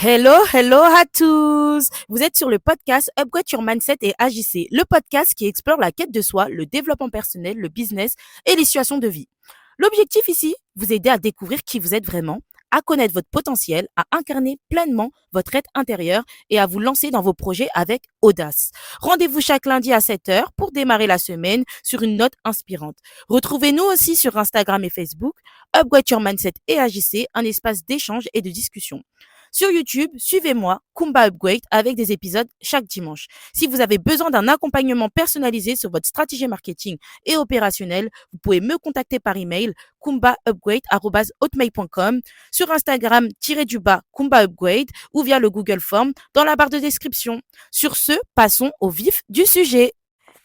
Hello, hello à tous! Vous êtes sur le podcast Upgrade Your Mindset et Agissez, le podcast qui explore la quête de soi, le développement personnel, le business et les situations de vie. L'objectif ici, vous aider à découvrir qui vous êtes vraiment, à connaître votre potentiel, à incarner pleinement votre être intérieur et à vous lancer dans vos projets avec audace. Rendez-vous chaque lundi à 7 heures pour démarrer la semaine sur une note inspirante. Retrouvez-nous aussi sur Instagram et Facebook, Upgrade Your Mindset et Agissez, un espace d'échange et de discussion. Sur YouTube, suivez-moi, Kumba Upgrade, avec des épisodes chaque dimanche. Si vous avez besoin d'un accompagnement personnalisé sur votre stratégie marketing et opérationnelle, vous pouvez me contacter par email kumbaupgrade@hotmail.com, sur Instagram Kumba Upgrade ou via le Google Form dans la barre de description. Sur ce, passons au vif du sujet.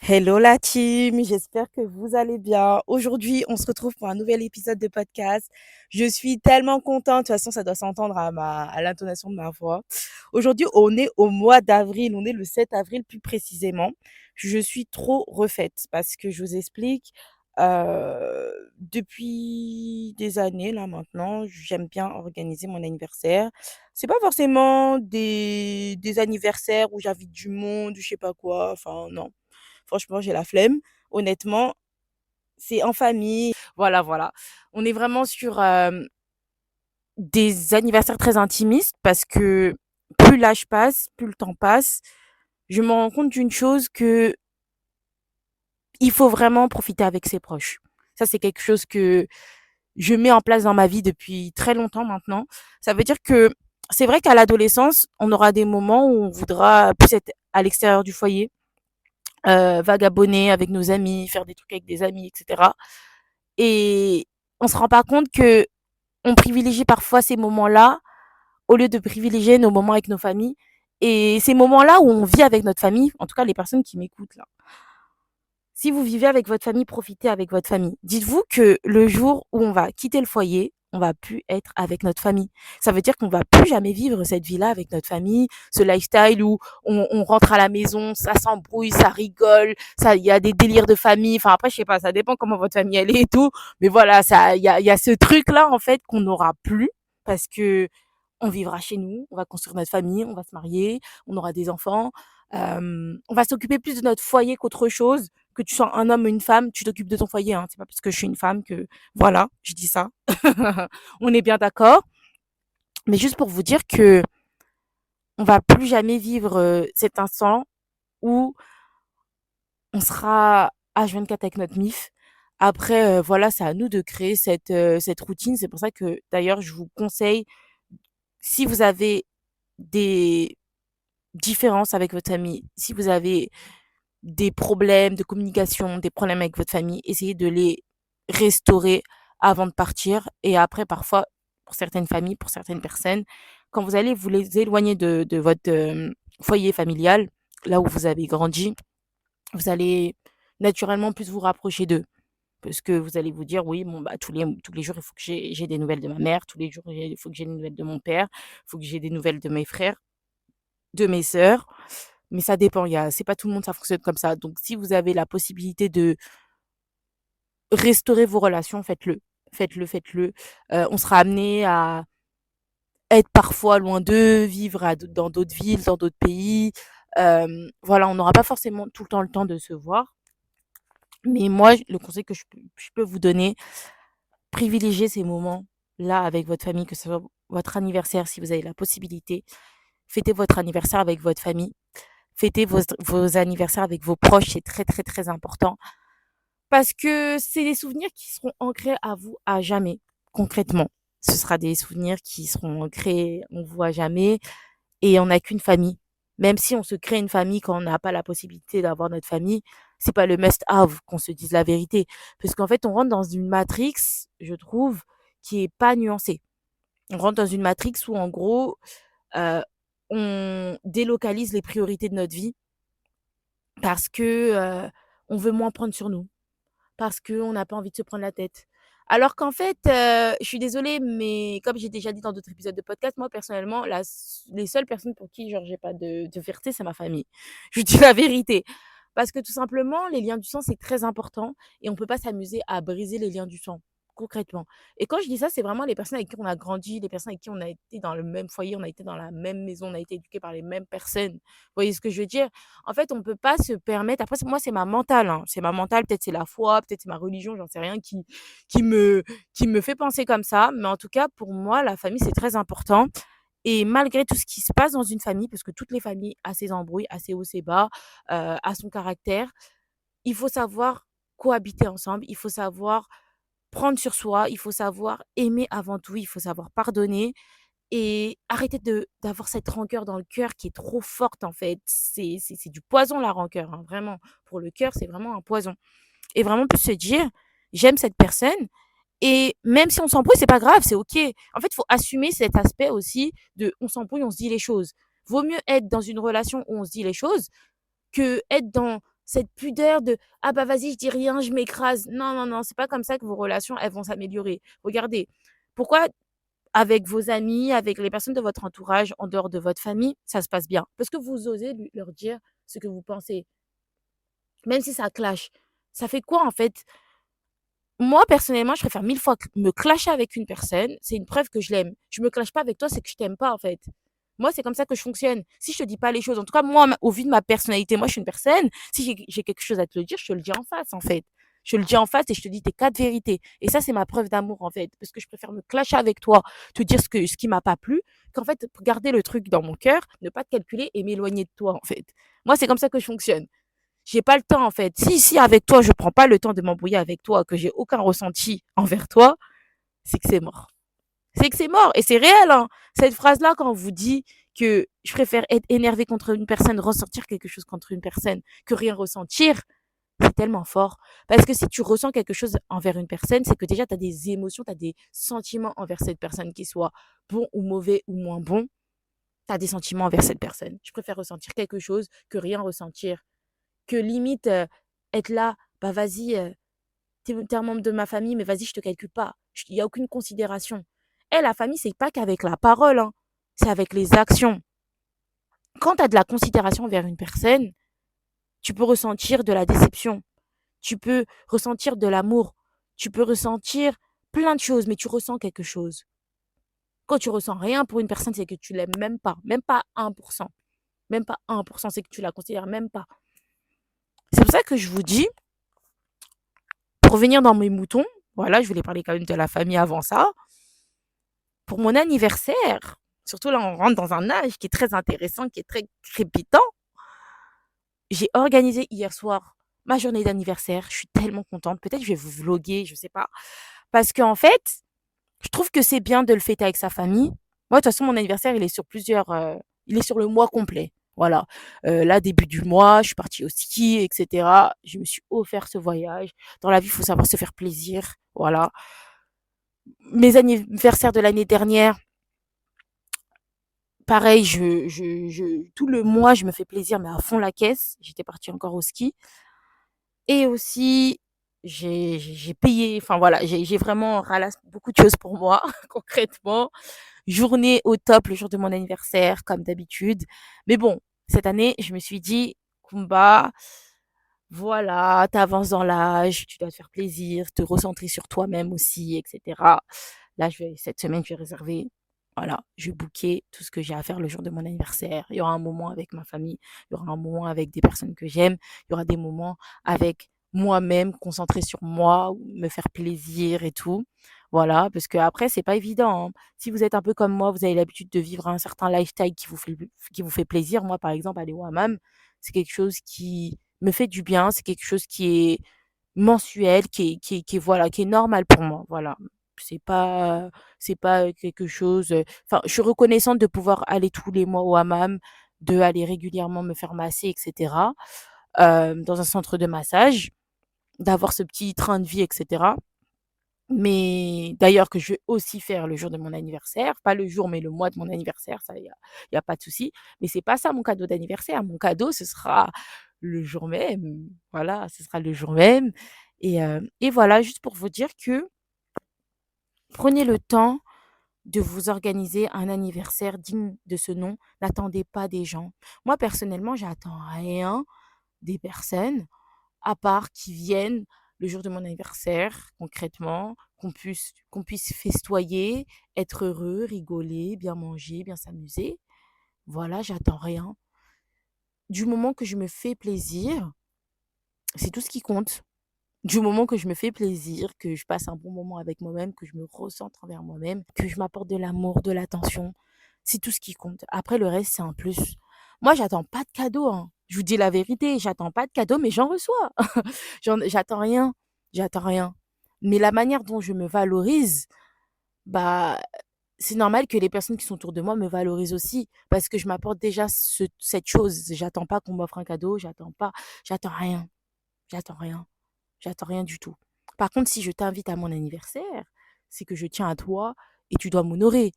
Hello la team, j'espère que vous allez bien. Aujourd'hui, on se retrouve pour un nouvel épisode de podcast. Je suis tellement contente, de toute façon, ça doit s'entendre à l'intonation de ma voix. Aujourd'hui, on est au mois d'avril, on est le 7 avril plus précisément. Je suis trop refaite parce que je vous explique, depuis des années là maintenant, j'aime bien organiser mon anniversaire. C'est pas forcément des anniversaires où j'invite du monde ou je sais pas quoi, enfin non. Franchement, j'ai la flemme. Honnêtement, c'est en famille. Voilà, voilà. On est vraiment sur des anniversaires très intimistes parce que plus l'âge passe, plus le temps passe, je me rends compte d'une chose que il faut vraiment profiter avec ses proches. Ça, c'est quelque chose que je mets en place dans ma vie depuis très longtemps maintenant. Ça veut dire que c'est vrai qu'à l'adolescence, on aura des moments où on voudra plus être à l'extérieur du foyer, vagabonder avec nos amis, faire des trucs avec des amis, etc. Et on se rend pas compte que on privilégie parfois ces moments-là au lieu de privilégier nos moments avec nos familles. Et ces moments-là où on vit avec notre famille, en tout cas les personnes qui m'écoutent là, si vous vivez avec votre famille, profitez avec votre famille. Dites-vous que le jour où on va quitter le foyer, on va plus être avec notre famille. Ça veut dire qu'on va plus jamais vivre cette vie-là avec notre famille, ce lifestyle où on rentre à la maison, ça s'embrouille, ça rigole, ça, il y a des délires de famille. Enfin après, je sais pas, ça dépend comment votre famille elle est et tout. Mais voilà, ça, il y a ce truc-là en fait qu'on n'aura plus parce que on vivra chez nous, on va construire notre famille, on va se marier, on aura des enfants, on va s'occuper plus de notre foyer qu'autre chose. Que tu sois un homme ou une femme, tu t'occupes de ton foyer, hein. C'est pas parce que je suis une femme que voilà, je dis ça. On est bien d'accord. Mais juste pour vous dire que on va plus jamais vivre cet instant où on sera H24 avec notre mif. Après, voilà, c'est à nous de créer cette routine. C'est pour ça que d'ailleurs, je vous conseille, si vous avez des différences avec votre famille, si vous avez des problèmes de communication, des problèmes avec votre famille, essayez de les restaurer avant de partir. Et après, parfois, pour certaines familles, pour certaines personnes, quand vous allez vous les éloigner de votre foyer familial, là où vous avez grandi, vous allez naturellement plus vous rapprocher d'eux. Parce que vous allez vous dire, oui, bon, bah, tous les jours, il faut que j'ai des nouvelles de ma mère, tous les jours, il faut que j'ai des nouvelles de mon père, il faut que j'ai des nouvelles de mes frères, de mes sœurs. Mais ça dépend, c'est pas tout le monde, ça fonctionne comme ça. Donc, si vous avez la possibilité de restaurer vos relations, faites-le. Faites-le, faites-le. On sera amené à être parfois loin d'eux, vivre dans d'autres villes, dans d'autres pays. Voilà, on n'aura pas forcément tout le temps de se voir. Mais moi, le conseil que je peux vous donner, privilégiez ces moments-là avec votre famille, que ce soit votre anniversaire, si vous avez la possibilité. Fêtez votre anniversaire avec votre famille. Fêtez vos anniversaires avec vos proches, c'est très, très, très important. Parce que c'est des souvenirs qui seront ancrés à vous à jamais, concrètement. Ce sera des souvenirs qui seront ancrés en vous à jamais et on n'a qu'une famille. Même si on se crée une famille quand on n'a pas la possibilité d'avoir notre famille, c'est pas le must have, qu'on se dise la vérité. Parce qu'en fait, on rentre dans une matrix, je trouve, qui est pas nuancée. On rentre dans une matrix où, en gros, heu, on délocalise les priorités de notre vie parce que, on veut moins prendre sur nous. Parce qu'on n'a pas envie de se prendre la tête. Alors qu'en fait, je suis désolée, mais comme j'ai déjà dit dans d'autres épisodes de podcast, moi personnellement, les seules personnes pour qui genre j'ai pas de fierté, c'est ma famille. Je dis la vérité. Parce que tout simplement, les liens du sang, c'est très important et on peut pas s'amuser à briser les liens du sang. concrètement. Et quand je dis ça, c'est vraiment les personnes avec qui on a grandi, les personnes avec qui on a été dans le même foyer, on a été dans la même maison, on a été éduqués par les mêmes personnes. Vous voyez ce que je veux dire? En fait, on peut pas se permettre après moi, c'est ma mentale, hein, c'est ma mentale, peut-être c'est la foi, peut-être c'est ma religion, j'en sais rien qui me qui me fait penser comme ça, mais en tout cas, pour moi, la famille, c'est très important et malgré tout ce qui se passe dans une famille, parce que toutes les familles a ses embrouilles, a ses hauts, ses bas, a son caractère, il faut savoir cohabiter ensemble, il faut savoir prendre sur soi, il faut savoir aimer avant tout, il faut savoir pardonner et arrêter d'avoir cette rancœur dans le cœur qui est trop forte, en fait. C'est du poison, la rancœur, hein, vraiment. Pour le cœur, c'est vraiment un poison et vraiment plus se dire: «J'aime cette personne et même si on s'embrouille, c'est pas grave, c'est OK». En fait, il faut assumer cet aspect aussi de on s'embrouille, on se dit les choses. Vaut mieux être dans une relation où on se dit les choses que être dans cette pudeur de: «Ah bah, vas-y, je dis rien, je m'écrase». Non, non, non, c'est pas comme ça que vos relations, elles vont s'améliorer. Regardez, pourquoi avec vos amis, avec les personnes de votre entourage, en dehors de votre famille, ça se passe bien? Parce que vous osez lui leur dire ce que vous pensez, même si ça clash. Ça fait quoi, en fait? Moi, personnellement, je préfère 1000 fois me clasher avec une personne, c'est une preuve que je l'aime. Je me clash pas avec toi, c'est que je t'aime pas, en fait. Moi, c'est comme ça que je fonctionne. Si je te dis pas les choses, en tout cas, moi, au vu de ma personnalité, moi, je suis une personne, si j'ai quelque chose à te le dire, je te le dis en face, en fait. Je le dis en face et je te dis tes 4 vérités. Et ça, c'est ma preuve d'amour, en fait. Parce que je préfère me clasher avec toi, te dire ce qui m'a pas plu, qu'en fait, garder le truc dans mon cœur, ne pas te calculer et m'éloigner de toi, en fait. Moi, c'est comme ça que je fonctionne. J'ai pas le temps, en fait. Si avec toi, je prends pas le temps de m'embrouiller avec toi, que j'ai aucun ressenti envers toi, c'est que c'est mort. C'est que c'est mort. Et c'est réel, hein. Cette phrase-là, quand on vous dit que je préfère être énervé contre une personne, ressentir quelque chose contre une personne, que rien ressentir, c'est tellement fort. Parce que si tu ressens quelque chose envers une personne, c'est que déjà, tu as des émotions, tu as des sentiments envers cette personne, qu'ils soient bons ou mauvais ou moins bons. Tu as des sentiments envers cette personne. Je préfère ressentir quelque chose que rien ressentir. Que limite, être là, bah vas-y, tu un membre de ma famille, mais vas-y, je te calcule pas. Il y a aucune considération. Et la famille, c'est pas qu'avec la parole, hein, c'est avec les actions. Quand tu as de la considération envers une personne, tu peux ressentir de la déception, tu peux ressentir de l'amour, tu peux ressentir plein de choses, mais tu ressens quelque chose. Quand tu ressens rien pour une personne, c'est que tu l'aimes même pas 1%, même pas 1%, c'est que tu la considères même pas. C'est pour ça que je vous dis, pour revenir dans mes moutons, voilà, je voulais parler quand même de la famille avant ça. Pour mon anniversaire, surtout là, on rentre dans un âge qui est très intéressant, qui est très crépitant. J'ai organisé hier soir ma journée d'anniversaire. Je suis tellement contente. Peut-être que je vais vous vloguer, je sais pas. Parce qu'en fait, je trouve que c'est bien de le fêter avec sa famille. Moi, de toute façon, mon anniversaire, il est sur le mois complet. Voilà. Là, début du mois, je suis partie au ski, etc. Je me suis offert ce voyage. Dans la vie, il faut savoir se faire plaisir. Voilà. Mes anniversaires de l'année dernière, pareil, tout le mois, je me fais plaisir, mais à fond la caisse. J'étais partie encore au ski. Et aussi, j'ai payé, enfin voilà, j'ai vraiment ralassé beaucoup de choses pour moi, concrètement. Journée au top le jour de mon anniversaire, comme d'habitude. Mais bon, cette année, je me suis dit, Kumba, voilà, t'avances dans l'âge, tu dois te faire plaisir, te recentrer sur toi-même aussi, etc. Là, cette semaine, je vais réserver. Voilà, je vais booker tout ce que j'ai à faire le jour de mon anniversaire. Il y aura un moment avec ma famille, il y aura un moment avec des personnes que j'aime, il y aura des moments avec moi-même, concentré sur moi, me faire plaisir et tout. Voilà, parce que après, c'est pas évident, hein. Si vous êtes un peu comme moi, vous avez l'habitude de vivre un certain lifestyle qui vous fait plaisir. Moi, par exemple, aller au hammam, c'est quelque chose qui me fait du bien, c'est quelque chose qui est mensuel, voilà, qui est normal pour moi, voilà. C'est pas c'est pas quelque chose, enfin, je suis reconnaissante de pouvoir aller tous les mois au hammam, d'aller régulièrement me faire masser et cetera, dans un centre de massage, d'avoir ce petit train de vie et cetera. Mais d'ailleurs que je vais aussi faire le jour de mon anniversaire, pas le jour, mais le mois de mon anniversaire, ça, il y a pas de souci. Mais c'est pas ça mon cadeau d'anniversaire. Mon cadeau, ce sera le jour même. Voilà, ce sera le jour même. Et voilà, juste pour vous dire que prenez le temps de vous organiser un anniversaire digne de ce nom. N'attendez pas des gens. Moi, personnellement, j'attends rien des personnes à part qu'ils viennent le jour de mon anniversaire, concrètement, qu'on puisse festoyer, être heureux, rigoler, bien manger, bien s'amuser. Voilà, j'attends rien. Du moment que je me fais plaisir, c'est tout ce qui compte. Du moment que je me fais plaisir, que je passe un bon moment avec moi-même, que je me recentre envers moi-même, que je m'apporte de l'amour, de l'attention, c'est tout ce qui compte. Après, le reste, c'est un plus. Moi, j'attends pas de cadeaux, hein. Je vous dis la vérité, j'attends pas de cadeaux, mais j'en reçois. J'attends rien. J'attends rien. Mais la manière dont je me valorise, bah, c'est normal que les personnes qui sont autour de moi me valorisent aussi, parce que je m'apporte déjà cette chose. J'attends pas qu'on m'offre un cadeau, j'attends pas, j'attends rien. J'attends rien. J'attends rien du tout. Par contre, si je t'invite à mon anniversaire, c'est que je tiens à toi et tu dois m'honorer.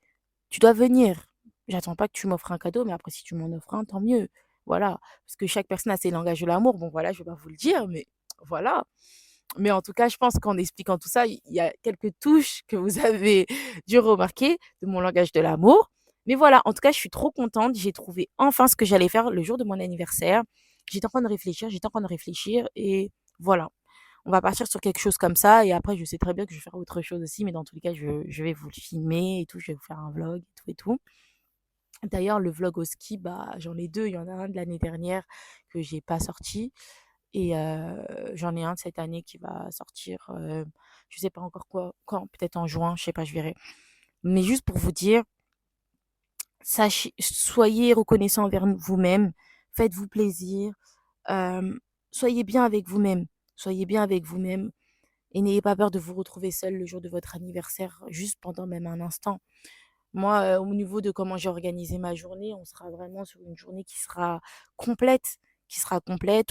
Tu dois venir. J'attends pas que tu m'offres un cadeau, mais après, si tu m'en offres un, tant mieux. Voilà. Parce que chaque personne a ses langages de l'amour. Bon, voilà, je vais pas vous le dire, mais voilà. Mais en tout cas, je pense qu'en expliquant tout ça, il y a quelques touches que vous avez dû remarquer de mon langage de l'amour. Mais voilà, en tout cas, je suis trop contente. J'ai trouvé enfin ce que j'allais faire le jour de mon anniversaire. J'étais en train de réfléchir et voilà. On va partir sur quelque chose comme ça et après, je sais très bien que je vais faire autre chose aussi, mais dans tous les cas, je vais vous le filmer et tout, je vais vous faire un vlog et tout et tout. D'ailleurs, le vlog au ski, bah, j'en ai 2. Il y en a un de l'année dernière que j'ai pas sorti et j'en ai un de cette année qui va sortir, je sais pas encore quand, peut-être en juin, je sais pas, je verrai. Mais juste pour vous dire, soyez reconnaissant envers vous-même, faites-vous plaisir, hem, soyez bien avec vous-même. Soyez bien avec vous-même et n'ayez pas peur de vous retrouver seul le jour de votre anniversaire, juste pendant même un instant. Moi, au niveau de comment j'ai organisé ma journée, on sera vraiment sur une journée qui sera complète,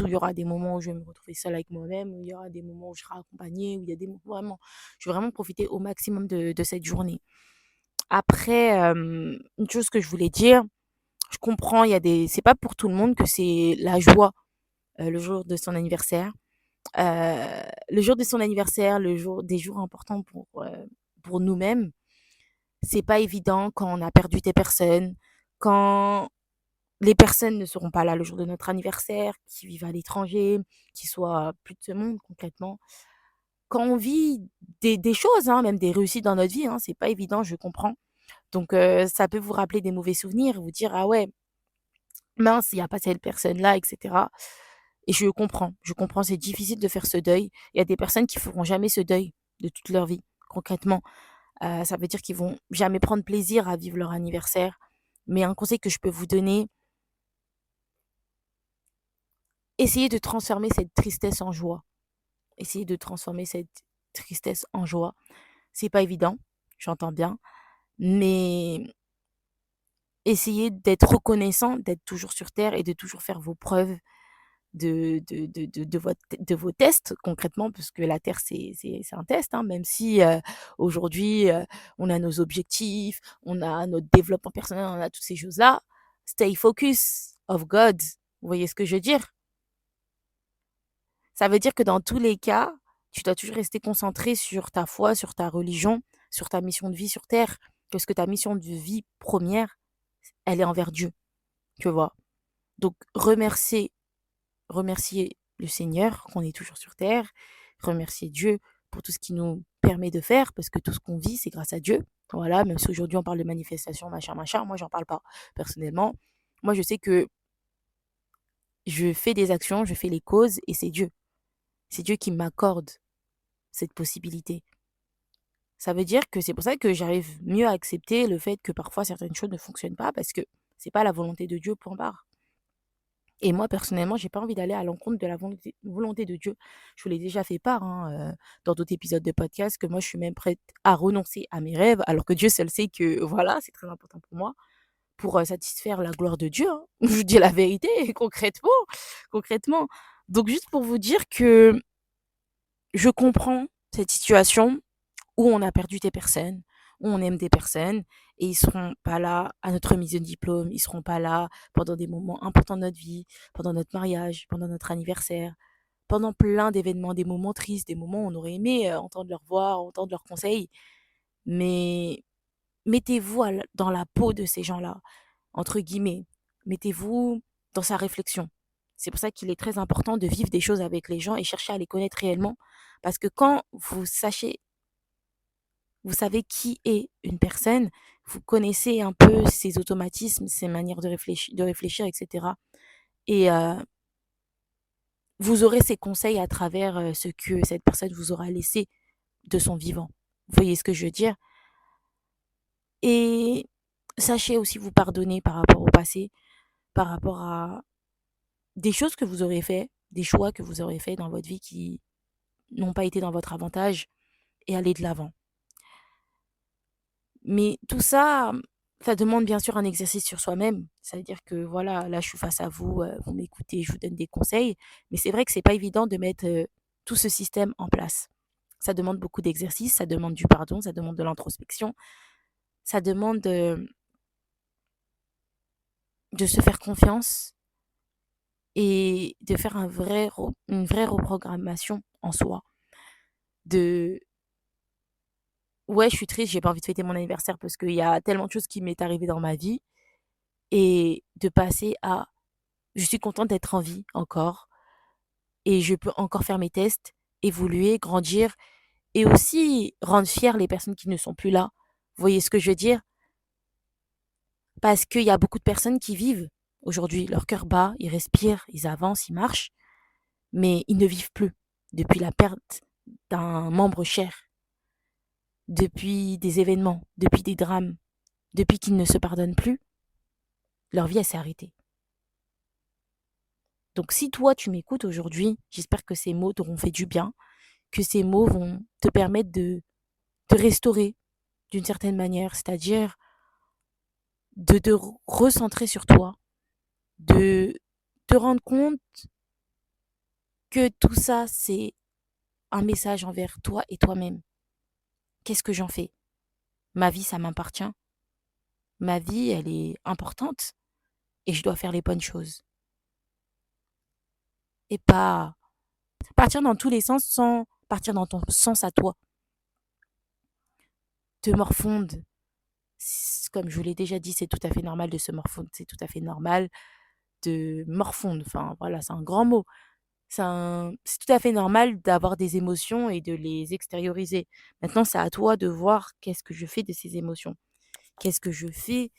où il y aura des moments où je vais me retrouver seule avec moi-même, où il y aura des moments où je serai accompagnée, où il y a des moments vraiment je vais vraiment profiter au maximum de cette journée. Après, une chose que je voulais dire, je comprends, il y a des c'est pas pour tout le monde que c'est la joie, le jour de son anniversaire. Le jour de son anniversaire, le jour des jours importants pour nous-mêmes, c'est pas évident quand on a perdu des personnes, quand les personnes ne seront pas là le jour de notre anniversaire, qui vivent à l'étranger, qui soient plus de ce monde concrètement. Quand on vit des choses, hein, même des réussites dans notre vie, hein, c'est pas évident, je comprends. Donc ça peut vous rappeler des mauvais souvenirs, vous dire: «Ah ouais, mince, il y a pas cette personne-là» et cetera et je comprends, c'est difficile de faire ce deuil. Il y a des personnes qui feront jamais ce deuil de toute leur vie, concrètement. Ça veut dire qu'ils vont jamais prendre plaisir à vivre leur anniversaire. Mais un conseil que je peux vous donner, essayez de transformer cette tristesse en joie. Essayez de transformer cette tristesse en joie. C'est pas évident, j'entends bien, mais essayez d'être reconnaissant, d'être toujours sur terre et de toujours faire vos preuves de vos tests concrètement, parce que la terre, c'est un test, hein, même si aujourd'hui, on a nos objectifs, on a notre développement personnel, on a toutes ces choses-là. Stay focus of God. Vous voyez ce que je veux dire? Ça veut dire que dans tous les cas, tu dois toujours rester concentré sur ta foi, sur ta religion, sur ta mission de vie sur terre. Parce que ta mission de vie première, elle est envers Dieu, tu vois. Donc, remercier le Seigneur qu'on est toujours sur terre, remercier Dieu pour tout ce qu'il nous permet de faire, parce que tout ce qu'on vit, c'est grâce à Dieu. Voilà, même si aujourd'hui on parle de manifestation, machin, machin, moi j'en parle pas personnellement. Moi je sais que je fais des actions, je fais les causes et c'est Dieu. C'est Dieu qui m'accorde cette possibilité. Ça veut dire que c'est pour ça que j'arrive mieux à accepter le fait que parfois certaines choses ne fonctionnent pas parce que c'est pas la volonté de Dieu, point barre. Et moi, personnellement, j'ai pas envie d'aller à l'encontre de la volonté de Dieu. Je vous l'ai déjà fait part, hein, dans d'autres épisodes de podcast, que moi, je suis même prête à renoncer à mes rêves, alors que Dieu seul sait que, voilà, c'est très important pour moi, pour satisfaire la gloire de Dieu, hein. Je vous dis la vérité, concrètement, concrètement. Donc, juste pour vous dire que je comprends cette situation où on a perdu des personnes, où on aime des personnes, et ils seront pas là à notre remise de diplôme, ils seront pas là pendant des moments importants de notre vie, pendant notre mariage, pendant notre anniversaire, pendant plein d'événements, des moments tristes, des moments où on aurait aimé entendre leur voix, entendre leurs conseils. Mais mettez-vous dans la peau de ces gens-là, entre guillemets. Mettez-vous dans sa réflexion. C'est pour ça qu'il est très important de vivre des choses avec les gens et chercher à les connaître réellement. Parce que quand vous sachez Vous savez qui est une personne, vous connaissez un peu ses automatismes, ses manières de réfléchir, etc. Et vous aurez ses conseils à travers ce que cette personne vous aura laissé de son vivant. Vous voyez ce que je veux dire? Et sachez aussi vous pardonner par rapport au passé, par rapport à des choses que vous aurez fait, des choix que vous aurez fait dans votre vie qui n'ont pas été dans votre avantage et aller de l'avant. Mais tout ça, ça demande bien sûr un exercice sur soi-même. Ça veut dire que voilà, là je suis face à vous, vous m'écoutez, je vous donne des conseils, mais c'est vrai que c'est pas évident de mettre tout ce système en place. Ça demande beaucoup d'exercice, ça demande du pardon, ça demande de l'introspection, ça demande de se faire confiance et de faire une vraie reprogrammation en soi. De ouais, je suis triste, j'ai pas envie de fêter mon anniversaire parce qu'il y a tellement de choses qui m'est arrivé dans ma vie et de passer à je suis contente d'être en vie encore et je peux encore faire mes tests, évoluer, grandir et aussi rendre fiers les personnes qui ne sont plus là. Vous voyez ce que je veux dire? Parce qu'il y a beaucoup de personnes qui vivent aujourd'hui, leur cœur bat, ils respirent, ils avancent, ils marchent, mais ils ne vivent plus depuis la perte d'un membre cher, depuis des événements, depuis des drames, depuis qu'ils ne se pardonnent plus, leur vie elle s'est arrêtée. Donc si toi tu m'écoutes aujourd'hui, j'espère que ces mots t'auront fait du bien, que ces mots vont te permettre de te restaurer d'une certaine manière, c'est-à-dire de te recentrer sur toi, de te rendre compte que tout ça, c'est un message envers toi et toi-même. Qu'est-ce que j'en fais? Ma vie, ça m'appartient. Ma vie, elle est importante et je dois faire les bonnes choses. Et pas partir dans tous les sens sans partir dans ton sens à toi. Te morfondre, comme je vous l'ai déjà dit, c'est tout à fait normal de se morfondre, c'est tout à fait normal de morfondre. Enfin, voilà, c'est un grand mot. C'est tout à fait normal d'avoir des émotions et de les extérioriser. Maintenant, c'est à toi de voir qu'est-ce que je fais de ces émotions. Qu'est-ce que je fais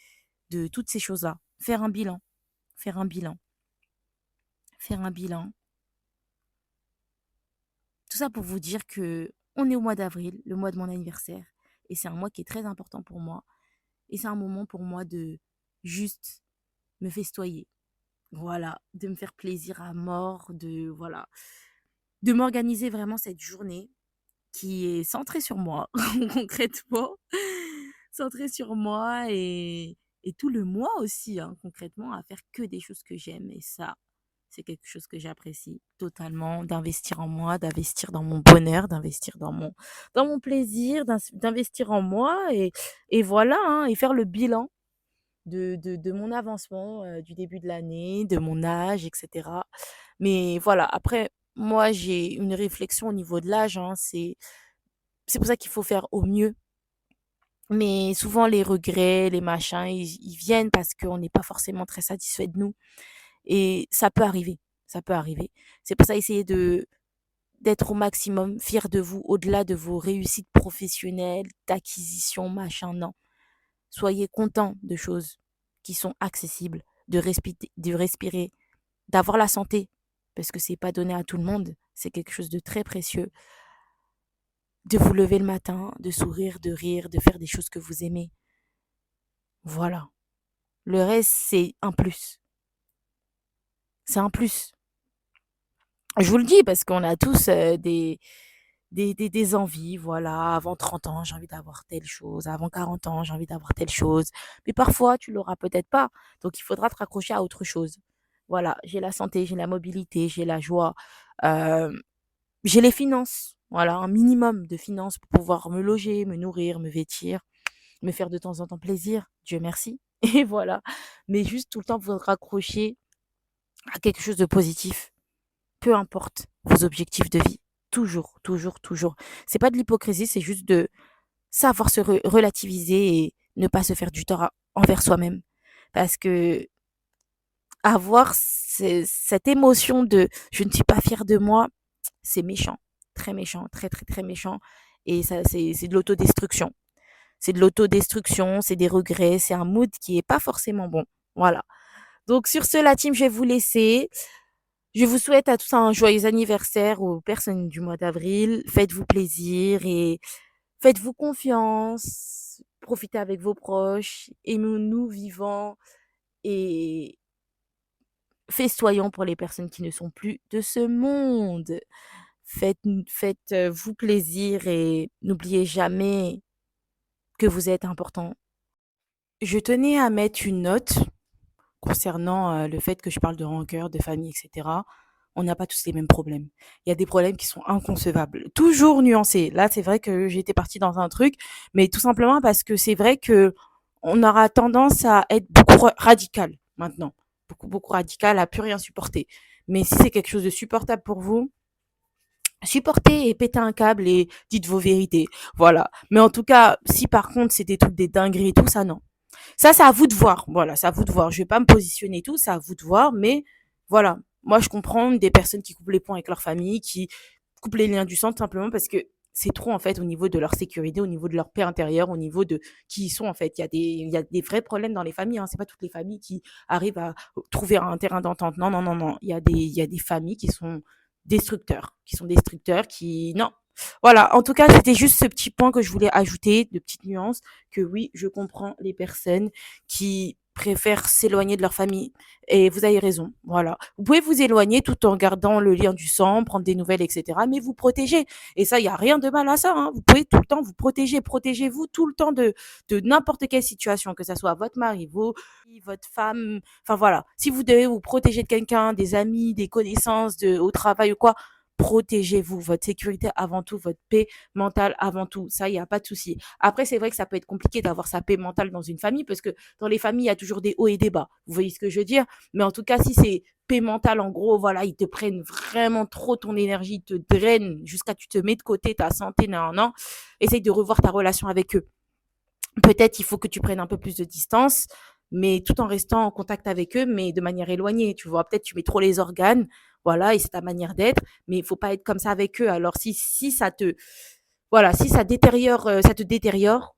de toutes ces choses-là. Faire un bilan. Faire un bilan. Faire un bilan. Tout ça pour vous dire que on est au mois d'avril, le mois de mon anniversaire. Et c'est un mois qui est très important pour moi. Et c'est un moment pour moi de juste me festoyer. Voilà, de me faire plaisir à mort, voilà, de m'organiser vraiment cette journée qui est centrée sur moi, concrètement, centrée sur moi et tout le mois aussi, hein, concrètement, à faire que des choses que j'aime. Et ça, c'est quelque chose que j'apprécie totalement, d'investir en moi, d'investir dans mon bonheur, d'investir dans mon plaisir, d'investir en moi et voilà, hein, et faire le bilan de mon avancement du début de l'année, de mon âge, etc. Mais voilà, après, moi, j'ai une réflexion au niveau de l'âge, hein, c'est pour ça qu'il faut faire au mieux. Mais souvent, les regrets, les machins, ils viennent parce qu'on n'est pas forcément très satisfait de nous. Et ça peut arriver. Ça peut arriver. C'est pour ça, essayez d'être au maximum fier de vous, au-delà de vos réussites professionnelles, d'acquisition, machin, non. Soyez content de choses qui sont accessibles, de respirer, d'avoir la santé, parce que c'est pas donné à tout le monde. C'est quelque chose de très précieux. De vous lever le matin, de sourire, de rire, de faire des choses que vous aimez. Voilà. Le reste, c'est un plus. C'est un plus. Je vous le dis parce qu'on a tous des envies, voilà. Avant 30 ans, j'ai envie d'avoir telle chose. Avant 40 ans, j'ai envie d'avoir telle chose. Mais parfois, tu l'auras peut-être pas. Donc, il faudra te raccrocher à autre chose. Voilà. J'ai la santé, j'ai la mobilité, j'ai la joie. euh, j'ai les finances. Voilà. Un minimum de finances pour pouvoir me loger, me nourrir, me vêtir, me faire de temps en temps plaisir. Dieu merci. Et voilà. Mais juste tout le temps vous raccrocher à quelque chose de positif. Peu importe vos objectifs de vie. Toujours, toujours, toujours. C'est pas de l'hypocrisie, c'est juste de savoir se relativiser et ne pas se faire du tort envers soi-même. Parce que avoir cette émotion de je ne suis pas fière de moi, c'est méchant. Très méchant, très, très, très méchant. et ça, c'est de l'autodestruction. C'est de l'autodestruction, c'est des regrets, c'est un mood qui est pas forcément bon. Voilà. Donc sur ce, la team, je vais vous laisser. Je vous souhaite à tous un joyeux anniversaire aux personnes du mois d'avril. Faites-vous plaisir et faites-vous confiance. Profitez avec vos proches. Aimons-nous vivants et festoyons pour les personnes qui ne sont plus de ce monde. Faites-vous plaisir et n'oubliez jamais que vous êtes important. Je tenais à mettre une note concernant, le fait que je parle de rancœur, de famille et cetera. On n'a pas tous les mêmes problèmes. Il y a des problèmes qui sont inconcevables. Toujours nuancés. Là, c'est vrai que j'étais partie dans un truc, mais tout simplement parce que c'est vrai que on aura tendance à être beaucoup radical maintenant. Beaucoup radical, à plus rien supporter. Mais si c'est quelque chose de supportable pour vous, supportez et pétez un câble et dites vos vérités. Voilà. Mais en tout cas, si par contre c'est des trucs, des dingueries et tout, ça non. Ça, c'est à vous de voir. Voilà, c'est à vous de voir. Je vais pas me positionner et tout, c'est à vous de voir. Mais voilà, moi, je comprends des personnes qui coupent les ponts avec leur famille, qui coupent les liens du sang, tout simplement parce que c'est trop, en fait, au niveau de leur sécurité, au niveau de leur paix intérieure, au niveau de qui ils sont, en fait. Il y a des vrais problèmes dans les familles. Hein. C'est pas toutes les familles qui arrivent à trouver un terrain d'entente. Non, non, non, non. Il y a des familles qui sont destructeurs, qui, non. Voilà. En tout cas, c'était juste ce petit point que je voulais ajouter, de petites nuances, que oui, je comprends les personnes qui préfèrent s'éloigner de leur famille. Et vous avez raison. Voilà. Vous pouvez vous éloigner tout en gardant le lien du sang, prendre des nouvelles, etc. Mais vous protéger. Et ça, il y a rien de mal à ça. Hein. Vous pouvez tout le temps vous protéger. Protégez-vous tout le temps de n'importe quelle situation, que ça soit votre mari, votre femme. Enfin voilà. Si vous devez vous protéger de quelqu'un, des amis, des connaissances, au travail ou quoi, protégez-vous. Votre sécurité avant tout, votre paix mentale avant tout. Ça, il n'y a pas de souci. Après, c'est vrai que ça peut être compliqué d'avoir sa paix mentale dans une famille parce que dans les familles, il y a toujours des hauts et des bas. Vous voyez ce que je veux dire? Mais en tout cas, si c'est paix mentale, en gros, voilà, ils te prennent vraiment trop ton énergie, ils te drainent jusqu'à tu te mets de côté ta santé, non, non. Essaye de revoir ta relation avec eux. Peut-être il faut que tu prennes un peu plus de distance, mais tout en restant en contact avec eux, mais de manière éloignée. Tu vois, peut-être tu mets trop les organes, voilà, et c'est ta manière d'être, mais il faut pas être comme ça avec eux. Alors si ça te, voilà, si ça détériore, ça te détériore,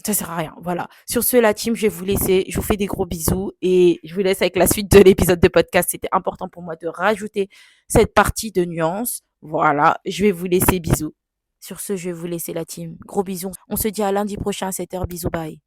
ça sert à rien. Voilà. Sur ce, la team, je vais vous laisser. Je vous fais des gros bisous et je vous laisse avec la suite de l'épisode de podcast. C'était important pour moi de rajouter cette partie de nuance. Voilà. Je vais vous laisser. Bisous. Sur ce, je vais vous laisser, la team. Gros bisous. On se dit à lundi prochain à 7h. Bisous. Bye.